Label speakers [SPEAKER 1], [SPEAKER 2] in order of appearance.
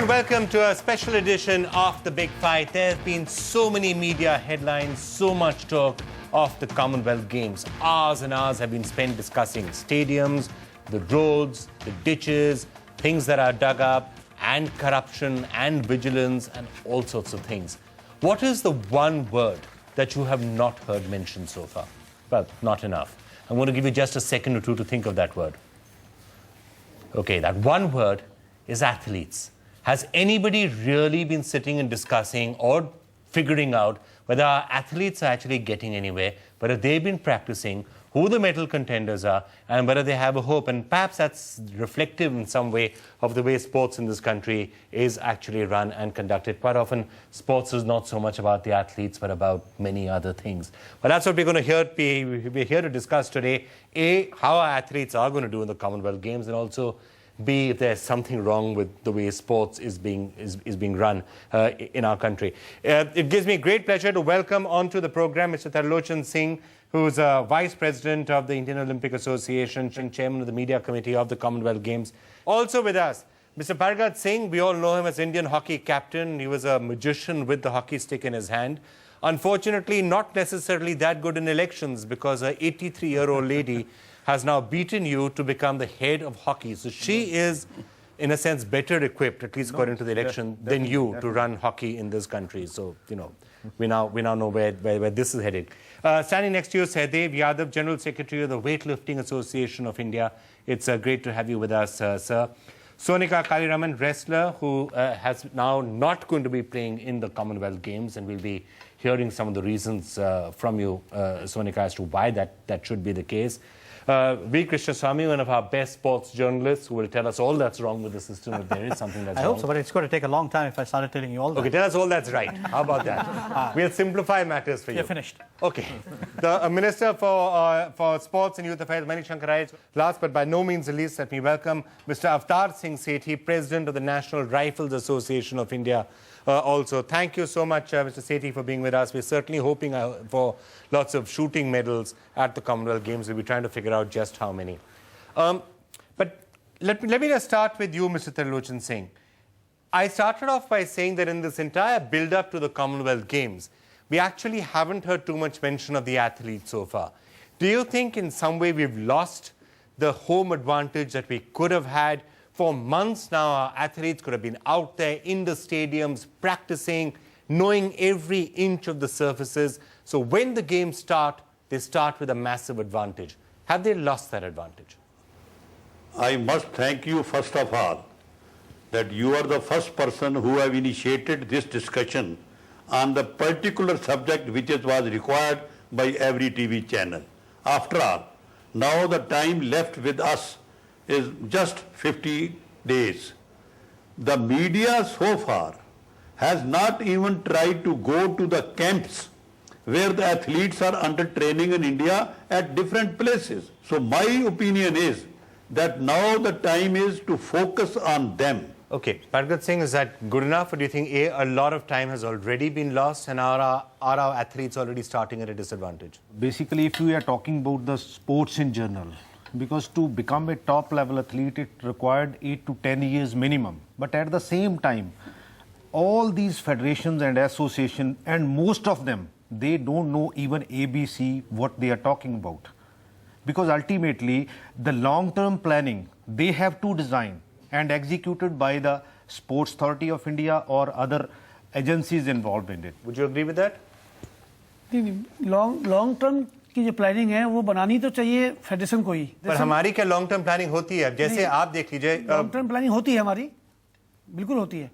[SPEAKER 1] and welcome to a special edition of The Big Fight. There have been so many media headlines, so much talk of the Commonwealth Games. Hours and hours have been spent discussing stadiums, the roads, the ditches, things that are dug up, and corruption and vigilance and all sorts of things. What is the one word that you have not heard mentioned so far? Well, not enough. I'm going to give you just a second or two to think of that word. Okay, that one word is athletes. Has anybody really been sitting and discussing or figuring out whether our athletes are actually getting anywhere, whether they've been practicing, who the medal contenders are, and whether they have a hope? And perhaps that's reflective in some way of the way sports in this country is actually run and conducted. Quite often, sports is not so much about the athletes, but about many other things. But that's what we're going to hear. We're here to discuss today, A, how our athletes are going to do in the Commonwealth Games, and also B, if there's something wrong with the way sports is being run in our country. It gives me great pleasure to welcome onto the program Mr. Tarlochan Singh, who's Vice President of the Indian Olympic Association and Chairman of the Media Committee of the Commonwealth Games. Also with us, Mr. Pargat Singh. We all know him as Indian hockey captain. He was a magician with the hockey stick in his hand. Unfortunately, not necessarily that good in elections, because an 83-year-old lady has now beaten you to become the head of hockey. So she is, in a sense, better equipped, at least according to the election, than you to run hockey in this country. So, you know, we now know where this is headed. Standing next to you, Sahdev Yadav, General Secretary of the Weightlifting Association of India. It's great to have you with us, sir. Sonika Kaliraman, wrestler, who has now not going to be playing in the Commonwealth Games, and we'll be hearing some of the reasons from you, Sonika, as to why that should be the case. V. Krishnaswamy, one of our best sports journalists, who will tell us all that's wrong with the system, if there is something that's wrong.
[SPEAKER 2] I hope so, but it's going to take a long time if I started telling you all that.
[SPEAKER 1] Okay, tell us all that's right. How about that? We'll simplify matters for you.
[SPEAKER 2] You're finished.
[SPEAKER 1] Okay. The Minister for Sports and Youth Affairs, Manik Shankarai. Last but by no means the least, let me welcome Mr. Avtar Singh Sethi, President of the National Rifles Association of India. Also, thank you so much, Mr. Sethi, for being with us. We're certainly hoping for lots of shooting medals at the Commonwealth Games. We'll be trying to figure out just how many. But let me just start with you, Mr. Tarlochan Singh. I started off by saying that in this entire build-up to the Commonwealth Games, we actually haven't heard too much mention of the athletes so far. Do you think in some way we've lost the home advantage that we could have had? For months now, our athletes could have been out there in the stadiums, practicing, knowing every inch of the surfaces. So when the games start, they start with a massive advantage. Have they lost that advantage?
[SPEAKER 3] I must thank you first of all that you are the first person who have initiated this discussion on the particular subject which was required by every TV channel. After all, now the time left with us is just 50 days. The media so far has not even tried to go to the camps where the athletes are under training in India at different places. So my opinion is that now the time is to focus on them.
[SPEAKER 1] Okay, Pargat Singh, is that good enough, or do you think a lot of time has already been lost, and are our athletes already starting at a disadvantage?
[SPEAKER 4] Basically, if we are talking about the sports in general, because to become a top-level athlete, it required 8 to 10 years minimum. But at the same time, all these federations and associations, and most of them, they don't know even ABC, what they are talking about. Because ultimately, the long-term planning, they have to design and executed by the Sports Authority of India or other agencies involved in it.
[SPEAKER 1] Would you agree with that?
[SPEAKER 5] Long term की जो planning है वो बनानी तो चाहिए federation को ही.
[SPEAKER 1] पर हमारी क्या लॉन्ग टर्म प्लानिंग होती है? जैसे आप देख लीजिए,
[SPEAKER 5] लॉन्ग टर्म प्लानिंग होती है हमारी, बिल्कुल होती है.